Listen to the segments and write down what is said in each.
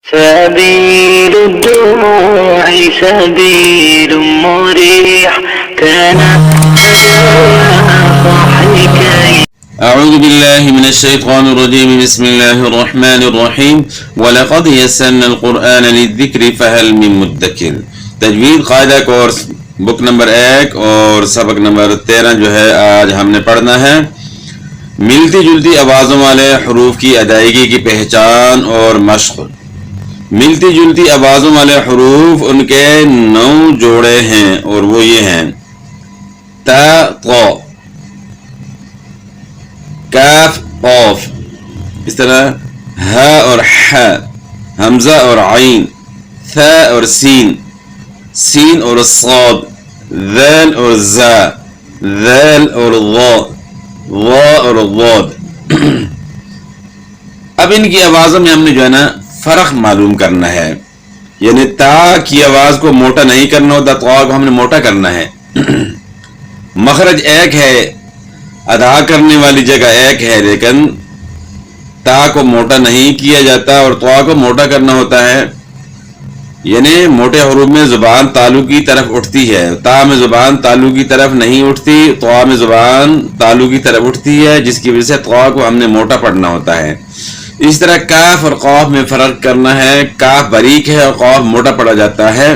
سبيل الدموع سبيل مريح كان ضحكي. أعوذ بالله من الشيطان الرجيم. بسم الله الرحمن الرحيم. ولقد يسرنا القرآن للذكر فهل من مدكر. تجوید قاعدہ کورس بک نمبر 1 اور سبق نمبر 13 جو ہے آج ہم نے پڑھنا ہے. ملتی جلتی آوازوں والے حروف کی ادائیگی کی پہچان اور مشق. ملتی جلتی آوازوں والے حروف ان کے 9 جوڑے ہیں اور وہ یہ ہیں: تا قا، کاف قاف، اس طرح ہا اور ح، حمزہ اور عین، ثا اور سین، سین اور صاد، ذال اور زا، ذال اور ضا، ضا اور ضاد. اب ان کی آوازوں میں ہم نے جو ہے نا فرق معلوم کرنا ہے. یعنی تا کی آواز کو موٹا نہیں کرنا ہوتا، تا کو ہم نے موٹا کرنا ہے. مخرج ایک ہے، ادا کرنے والی جگہ ایک ہے، لیکن تا کو موٹا نہیں کیا جاتا اور تا کو موٹا کرنا ہوتا ہے. یعنی موٹے حروف میں زبان تالو کی طرف اٹھتی ہے، تا میں زبان تالو کی طرف نہیں اٹھتی، تا میں زبان تالو کی طرف اٹھتی ہے، جس کی وجہ سے تا کو ہم نے موٹا پڑھنا ہوتا ہے. اس طرح کاف اور قاف میں فرق کرنا ہے. کاف باریک ہے اور قاف موٹا پڑا جاتا ہے،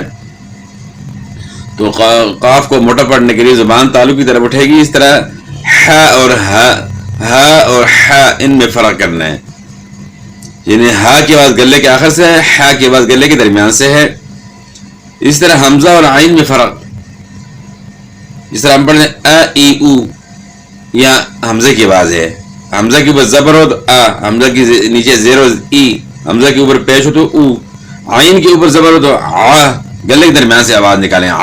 تو قاف کو موٹا پڑھنے کے لیے زبان تالو کی طرف اٹھے گی. اس طرح ح اور ہا، ہا اور ح، ان میں فرق کرنا ہے. یعنی ہا کی آواز گلے کے آخر سے ہے، ح کی آواز گلے کے درمیان سے ہے. اس طرح حمزہ اور عین میں فرق. اس طرح ہم پڑھتے ہیں ا ای او، یا حمزے کی آواز ہے، حمزہ کے اوپر زبر ہو تو ا، حمزہ کے نیچے زیر ہو ای، حمزہ کے اوپر پیش ہو تو او، عین کے اوپر زبر ہو تو ع، گلے کے درمیان سے آواز نکالیں ع،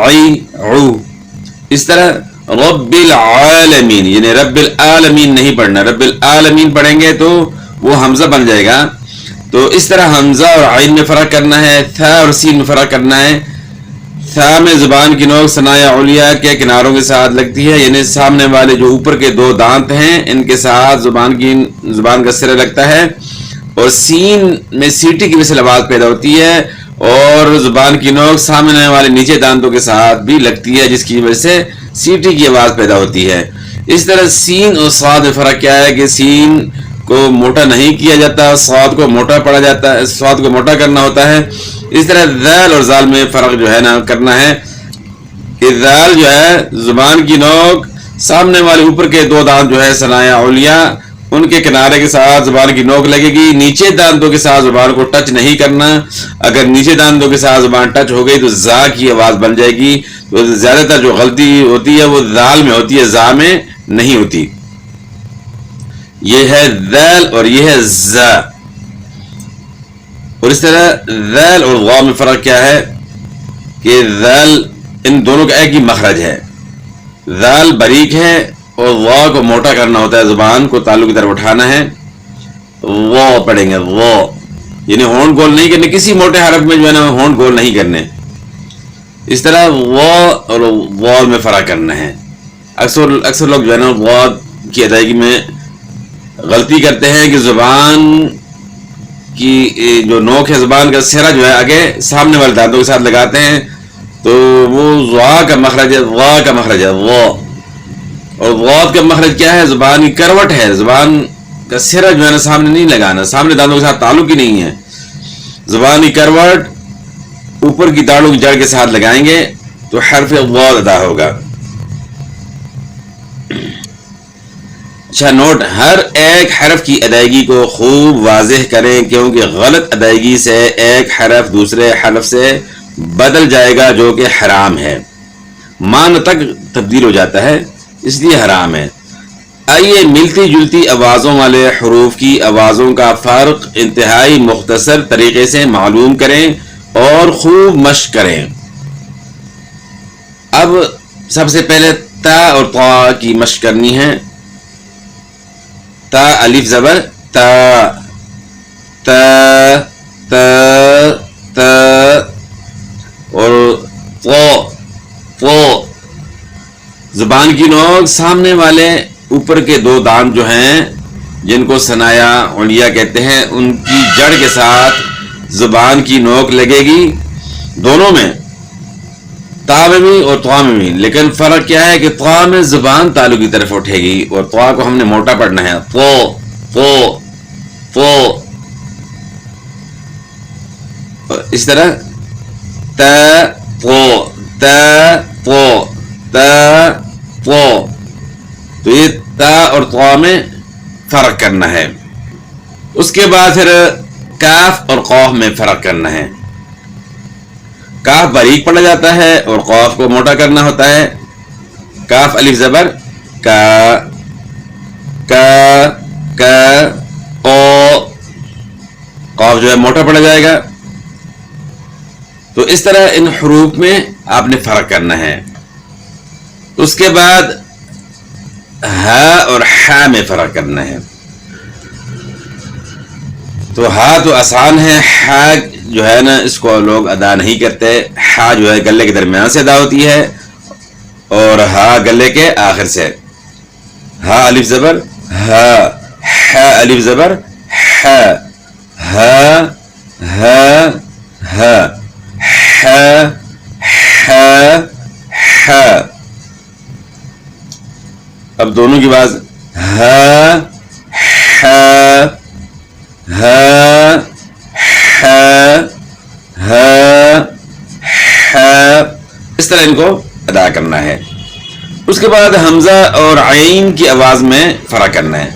عی، عو. اس طرح رب العالمین، یعنی رب العالمین نہیں پڑھنا، رب العالمین پڑھیں گے تو وہ حمزہ بن جائے گا. تو اس طرح حمزہ اور عین میں فرق کرنا ہے. ثا اور سین میں فرق کرنا ہے. ثا میں زبان کی نوک ثنایا علیہ کے کناروں کے ساتھ لگتی ہے، یعنی سامنے والے جو اوپر کے 2 دانت ہیں ان کے ساتھ زبان کا سرا لگتا ہے. اور سین میں سیٹی کی وجہ سے آواز پیدا ہوتی ہے اور زبان کی نوک سامنے والے نیچے دانتوں کے ساتھ بھی لگتی ہے، جس کی وجہ سے سیٹی کی آواز پیدا ہوتی ہے. اس طرح سین اور صاد میں فرق کیا ہے کہ سین کو موٹا نہیں کیا جاتا، صاد کو موٹا پڑا جاتا ہے، صاد کو موٹا کرنا ہوتا ہے. اس طرح ذال اور زال میں فرق جو ہے نا کرنا ہے کہ ذال جو ہے زبان کی نوک سامنے والے اوپر کے 2 دانت جو ہے ثنایا علیہ ان کے کنارے کے ساتھ زبان کی نوک لگے گی. نیچے دانتوں کے ساتھ زبان کو ٹچ نہیں کرنا. اگر نیچے دانتوں کے ساتھ زبان ٹچ ہو گئی تو زا کی آواز بن جائے گی. تو زیادہ تر جو غلطی ہوتی ہے وہ ذال میں ہوتی ہے، زا میں نہیں ہوتی. یہ ہے ذال اور یہ ہے زا. اور اس طرح ذال اور غا میں فرق کیا ہے کہ ذال ان دونوں کا ایک ہی مخرج ہے. ذال باریک ہے اور غا کو موٹا کرنا ہوتا ہے، زبان کو تالو کی طرف اٹھانا ہے. غا پڑھیں گے غا، یعنی ہونٹ گول نہیں کرنے، کسی موٹے حرف میں جو ہے نا ہونٹ گول نہیں کرنے. اس طرح غا اور غا میں فرق کرنا ہے. اکثر لوگ جو ہے نا غا کی ادائیگی میں غلطی کرتے ہیں کہ زبان کی جو نوک ہے، زبان کا سرا جو ہے آگے سامنے والے دانتوں کے ساتھ لگاتے ہیں، تو وہ غا کا مخرج ہے، غا کا مخرج ہے غا. اور غا کا مخرج کیا ہے؟ زبان کی کروٹ ہے، زبان کا سرا جو ہے نا سامنے نہیں لگانا، سامنے دانتوں کے ساتھ تعلق ہی نہیں ہے. زبان کی کروٹ اوپر کی داڑوں کی جڑ کے ساتھ لگائیں گے تو حرف غا ادا ہوگا. اچھا نوٹ، ہر ایک حرف کی ادائیگی کو خوب واضح کریں، کیونکہ غلط ادائیگی سے ایک حرف دوسرے حرف سے بدل جائے گا جو کہ حرام ہے. مان تک تبدیل ہو جاتا ہے، اس لیے حرام ہے. آئیے ملتی جلتی آوازوں والے حروف کی آوازوں کا فرق انتہائی مختصر طریقے سے معلوم کریں اور خوب مشق کریں. اب سب سے پہلے تا اور طا کی مشق کرنی ہے. تا الف زبر تا، تا تا تا. اور طا، طا زبان کی نوک سامنے والے اوپر کے 2 دانت جو ہیں جن کو ثنایا علیہ کہتے ہیں، ان کی جڑ کے ساتھ زبان کی نوک لگے گی، دونوں میں، تا میں بھی اور طوا میں بھی، لیکن فرق کیا ہے کہ طوا میں زبان تالو کی طرف اٹھے گی اور طوا کو ہم نے موٹا پڑھنا ہے، پو پو پو. اس طرح ت پو ت پو ت پو. تو یہ تا اور طوا میں فرق کرنا ہے. اس کے بعد پھر کاف اور قاف میں فرق کرنا ہے. کاف باریک پڑھا جاتا ہے اور قاف کو موٹا کرنا ہوتا ہے. کاف الف زبر کا او، قاف جو ہے موٹا پڑا جائے گا. تو اس طرح ان حروف میں آپ نے فرق کرنا ہے. اس کے بعد ہا اور حا میں فرق کرنا ہے. تو ہا تو آسان ہے، ہا جو ہے نا اس کو لوگ ادا نہیں کرتے. ہا جو ہے گلے کے درمیان سے ادا ہوتی ہے اور ہا گلے کے آخر سے. ہا الف زبر ہا، ہا الف زبر ہا، ہا ہا ہا، ہا ہا ہا. اب دونوں کی آواز ہا ہا ہا ہا ہا ہا، اس طرح ان کو ادا کرنا ہے. اس کے بعد حمزہ اور عین کی آواز میں فرق کرنا ہے.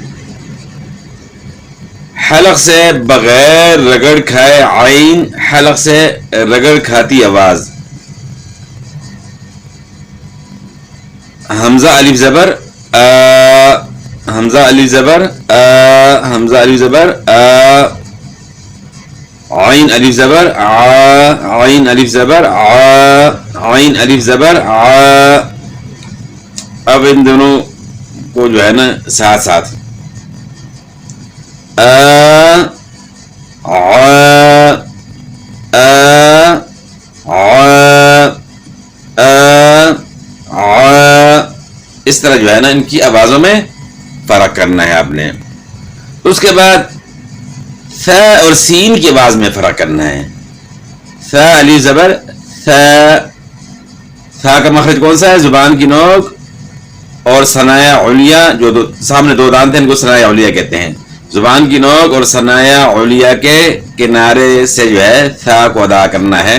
حلق سے بغیر رگڑ کھائے عین، حلق سے رگڑ کھاتی آواز. حمزہ الف زبر آ، حمزہ الف زبر آ، حمزہ الف زبر آ، عین الف زبر آ، عین الف زبر آ، عین الف زبر آ. اب ان دونوں کو جو ہے نا ساتھ ساتھ آ آ آ آ آ، اس طرح جو ہے نا ان کی آوازوں میں فرق کرنا ہے آپ نے. اس کے بعد ث اور سین کی آواز میں فرق کرنا ہے. ث الف زبر ث، ث کا مخرج کون سا ہے؟ زبان کی نوک اور ثنایا علیہ، جو سامنے دو دانت ہیں ان کو ثنایا علیہ کہتے ہیں. زبان کی نوک اور ثنایا علیہ کے کنارے سے جو ہے ثا کو ادا کرنا ہے.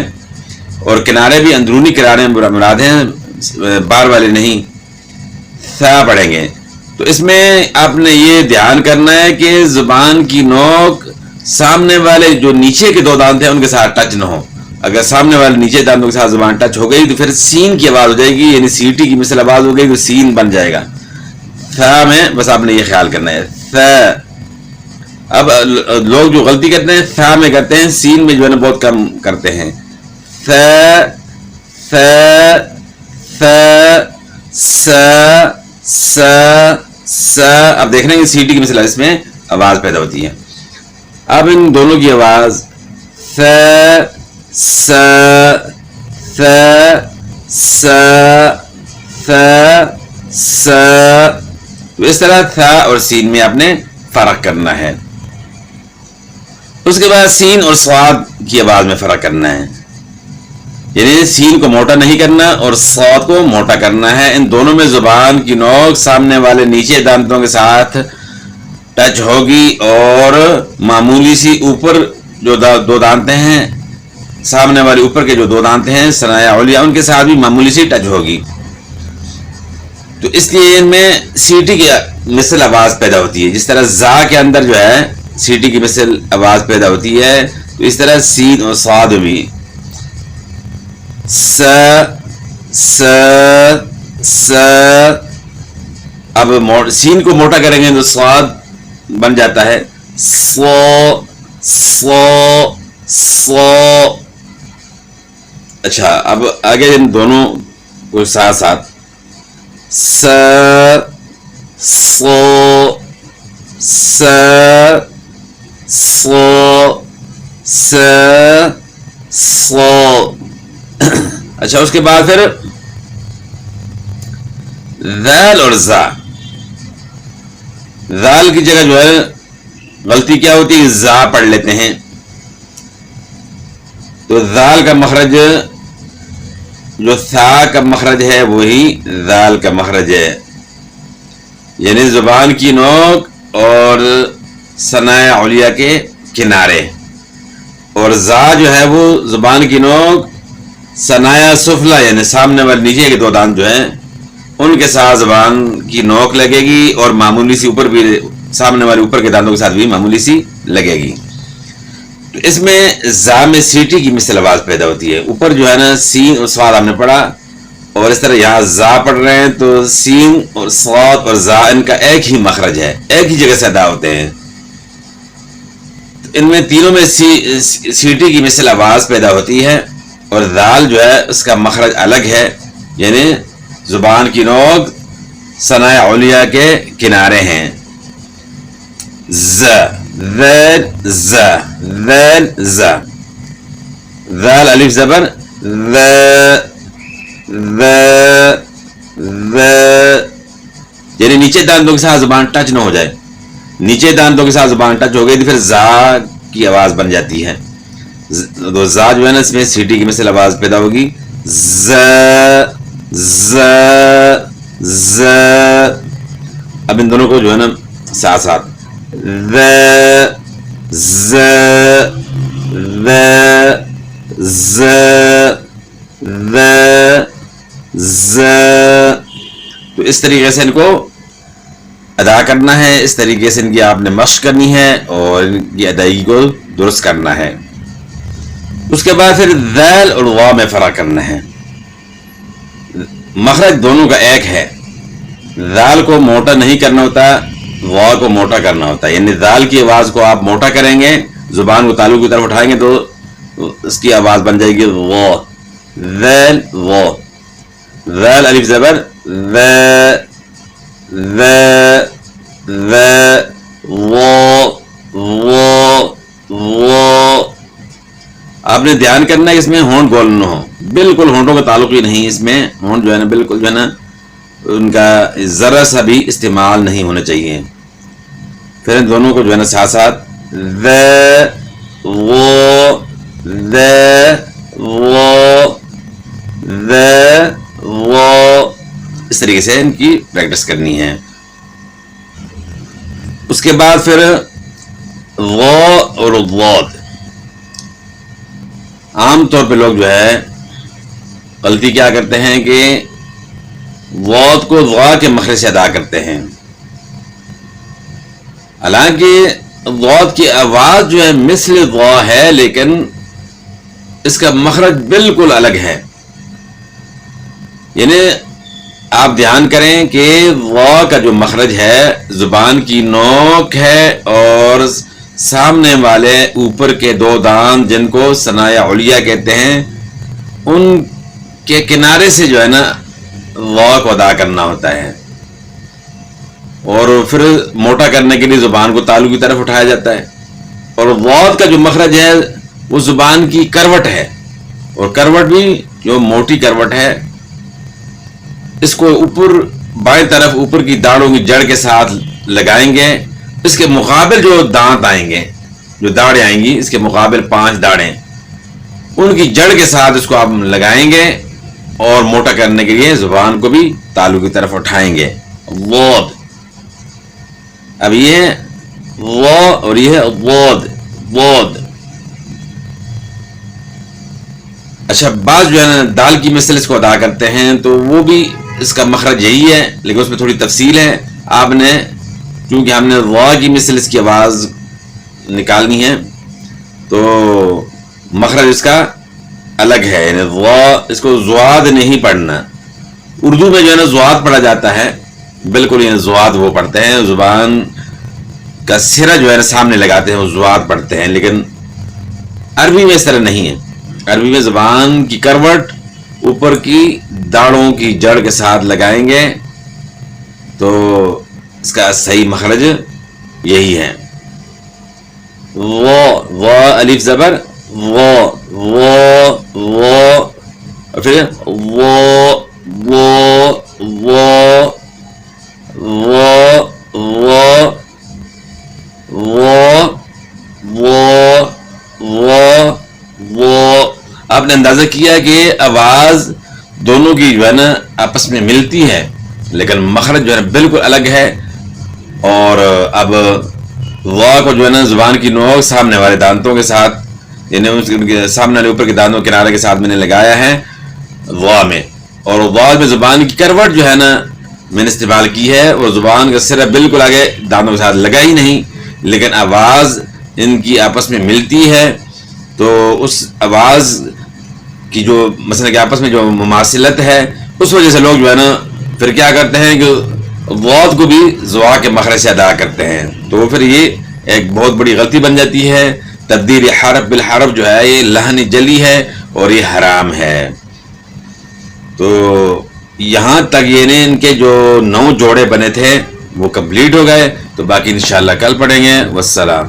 اور کنارے بھی اندرونی کنارے مراد ہیں، بار والے نہیں. ثا پڑھیں گے تو اس میں آپ نے یہ دھیان کرنا ہے کہ زبان کی نوک سامنے والے جو نیچے کے دو دانت ہیں ان کے ساتھ ٹچ نہ ہو. اگر سامنے والے نیچے دانتوں کے ساتھ زبان ٹچ ہو گئی تو پھر سین کی آواز ہو جائے گی، یعنی سیٹی کی مثل آواز ہو گئی تو سین بن جائے گا. ثا میں بس آپ نے یہ خیال کرنا ہے. ثا، اب لوگ جو غلطی کرتے ہیں ثا میں کرتے ہیں، سین میں جو ہے نا بہت کم کرتے ہیں. ثا ثا ثا سا سا سا. اب دیکھ رہے ہیں سیٹی کی مثل اس میں آواز پیدا ہوتی ہے. اب ان دونوں کی آواز ثا سا ثا سا ثا سا. اس طرح ثا اور سین میں آپ نے فرق کرنا ہے. اس کے بعد سین اور صاد کی آواز میں فرق کرنا ہے، یعنی سین کو موٹا نہیں کرنا اور صاد کو موٹا کرنا ہے. ان دونوں میں زبان کی نوک سامنے والے نیچے دانتوں کے ساتھ ٹچ ہوگی اور معمولی سی اوپر جو دو دانتیں ہیں، سامنے والے اوپر کے جو دو دانتیں ہیں ثنایا علیہ، ان کے ساتھ بھی معمولی سی ٹچ ہوگی. تو اس لیے ان میں سیٹی کی مثل آواز پیدا ہوتی ہے. جس طرح زا کے اندر جو ہے سیٹی کی مثل آواز پیدا ہوتی ہے، تو اس طرح سین اور صاد بھی س س س. اب سین کو موٹا کریں گے تو صاد بن جاتا ہے سو سو سو. اچھا اب آگے ان دونوں کو ساتھ ساتھ س سو س سو س سو. اچھا اس کے بعد پھر ذال اور زا. ذال کی جگہ جو ہے غلطی کیا ہوتی ہے, زا پڑھ لیتے ہیں. تو ذال کا مخرج جو ثا کا مخرج ہے وہی ذال کا مخرج ہے, یعنی زبان کی نوک اور ثنائے علیا کے کنارے. اور زا جو ہے وہ زبان کی نوک ثنایا سفلا یعنی سامنے والے نیچے کے دو دانت جو ہیں ان کے ساتھ زبان کی نوک لگے گی, اور معمولی سی اوپر بھی سامنے والے اوپر کے دانتوں کے ساتھ بھی معمولی سی لگے گی. تو اس میں زا میں سیٹی کی مثل آواز پیدا ہوتی ہے. اوپر جو ہے نا سین اور صاد ہم نے پڑھا, اور اس طرح یہاں زا پڑھ رہے ہیں تو سین اور صاد اور زا ان کا ایک ہی مخرج ہے, ایک ہی جگہ سے ادا ہوتے ہیں. ان میں تینوں میں سیٹی کی مثل آواز پیدا ہوتی ہے, اور ذال جو ہے اس کا مخرج الگ ہے, یعنی زبان کی نوک ثنائے علیا کے کنارے ہیں. ز ذال ز ذال ز, ذال الف زبر ذ ذ ذ, یعنی نیچے دانتوں کے ساتھ زبان ٹچ نہ ہو جائے. نیچے دانتوں کے ساتھ زبان ٹچ ہو گئی تو پھر زا کی آواز بن جاتی ہے. تو زا جو ہے نا اس میں سیٹی کی مثل آواز پیدا ہوگی. ز ز ز. اب ان دونوں کو جو ہے نا ساتھ ساتھ ذ ز ذ ز ذ ز. تو اس طریقے سے ان کو ادا کرنا ہے, اس طریقے سے ان کی آپ نے مشق کرنی ہے اور ان کی ادائیگی کو درست کرنا ہے. اس کے بعد پھر ذال اور وا میں فرق کرنا ہے. مخرج دونوں کا ایک ہے, ذال کو موٹا نہیں کرنا ہوتا, وا کو موٹا کرنا ہوتا ہے. یعنی ذال کی آواز کو آپ موٹا کریں گے, زبان کو تالو کی طرف اٹھائیں گے تو اس کی آواز بن جائے گی وا, ذال وا. ذال الف زبر ذ ذ ذ وا وا وا. آپ نے دھیان کرنا ہے اس میں ہونٹ گول نہ ہو, بالکل ہونٹوں کا تعلق ہی نہیں اس میں. ہونٹ جو ہے نا بالکل جو ہے نا ان کا ذرا سا بھی استعمال نہیں ہونا چاہیے. پھر ان دونوں کو جو ہے نا ساتھ ساتھ ذ وہ ذ وہ ذ وہ, اس طریقے سے ان کی پریکٹس کرنی ہے. اس کے بعد پھر غو اور ضاد. عام طور پہ لوگ جو ہے غلطی کیا کرتے ہیں کہ ضاد کو ضا کے مخرج سے ادا کرتے ہیں, حالانکہ ضاد کی آواز جو ہے مثل ضا ہے لیکن اس کا مخرج بالکل الگ ہے. یعنی آپ دھیان کریں کہ ضا کا جو مخرج ہے زبان کی نوک ہے, اور سامنے والے اوپر کے دو دانت جن کو ثنایا علیا کہتے ہیں ان کے کنارے سے جو ہے نا ضا کو ادا کرنا ہوتا ہے. اور پھر موٹا کرنے کے لیے زبان کو تالو کی طرف اٹھایا جاتا ہے. اور ضاد کا جو مخرج ہے وہ زبان کی کروٹ ہے, اور کروٹ بھی جو موٹی کروٹ ہے اس کو اوپر بائیں طرف اوپر کی داڑھوں کی جڑ کے ساتھ لگائیں گے. اس کے مقابل جو دانت آئیں گے, جو داڑیں آئیں گی, اس کے مقابل 5 داڑیں, ان کی جڑ کے ساتھ اس کو آپ لگائیں گے اور موٹا کرنے کے لیے زبان کو بھی تالو کی طرف اٹھائیں گے. ضاد. اب یہ وا اور یہ ضاد ضاد. اچھا, بعض جو ہے نا دال کی مثل اس کو ادا کرتے ہیں تو وہ بھی اس کا مخرج یہی ہے, لیکن اس میں تھوڑی تفصیل ہے. آپ نے کیونکہ ہم نے وا کی مثل اس کی آواز نکالنی ہے تو مخرج اس کا الگ ہے, یعنی وا اس کو زواد نہیں پڑھنا. اردو میں جو ہے نا زواد پڑھا جاتا ہے, بالکل یعنی زواد وہ پڑھتے ہیں, زبان کا سرا جو ہے نا سامنے لگاتے ہیں وہ زواد پڑھتے ہیں. لیکن عربی میں اس طرح نہیں ہے. عربی میں زبان کی کروٹ اوپر کی داڑھوں کی جڑ کے ساتھ لگائیں گے تو اس کا صحیح مخرج یہی ہے. وہ الف زبر وہ پھر وہ آپ نے اندازہ کیا کہ آواز دونوں کی جو ہے نا آپس میں ملتی ہے لیکن مخرج جو ہے نا بالکل الگ ہے. اور اب وا کو جو ہے نا زبان کی نوک سامنے والے دانتوں کے ساتھ یعنی سامنے والے اوپر کے دانتوں کنارے کے ساتھ میں نے لگایا ہے وا میں, اور وا میں زبان کی کروٹ جو ہے نا میں نے استعمال کی ہے, وہ زبان کا سرا بالکل آگے دانتوں کے ساتھ لگا ہی نہیں, لیکن آواز ان کی آپس میں ملتی ہے. تو اس آواز کی جو مثلا کہ آپس میں جو مماثلت ہے اس وجہ سے لوگ جو ہے نا پھر کیا کرتے ہیں کہ واد کو بھی زوا کے مخرج سے ادا کرتے ہیں, تو پھر یہ ایک بہت بڑی غلطی بن جاتی ہے. تبدیل حرف بالحرف جو ہے یہ لہن جلی ہے اور یہ حرام ہے. تو یہاں تک یہ ان کے جو 9 جوڑے بنے تھے وہ کمپلیٹ ہو گئے, تو باقی انشاءاللہ کل پڑھیں گے. والسلام.